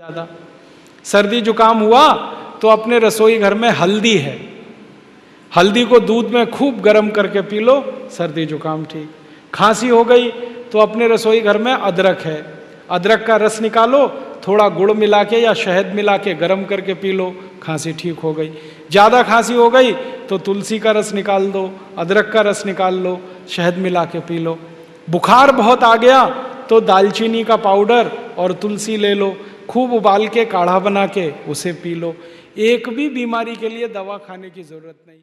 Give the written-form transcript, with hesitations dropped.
ज़्यादा सर्दी जुकाम हुआ तो अपने रसोई घर में हल्दी है, हल्दी को दूध में खूब गर्म करके पी लो, सर्दी जुकाम ठीक। खांसी हो गई तो अपने रसोई घर में अदरक है, अदरक का रस निकालो, थोड़ा गुड़ मिला के या शहद मिला के गर्म करके पी लो, खांसी ठीक हो गई। ज़्यादा खांसी हो गई तो तुलसी का रस निकाल दो, अदरक का रस निकाल लो, शहद मिला के पी लो। बुखार बहुत आ गया तो दालचीनी का पाउडर और तुलसी ले लो, खूब उबाल के काढ़ा बना के उसे पी लो। एक भी बीमारी के लिए दवा खाने की जरूरत नहीं।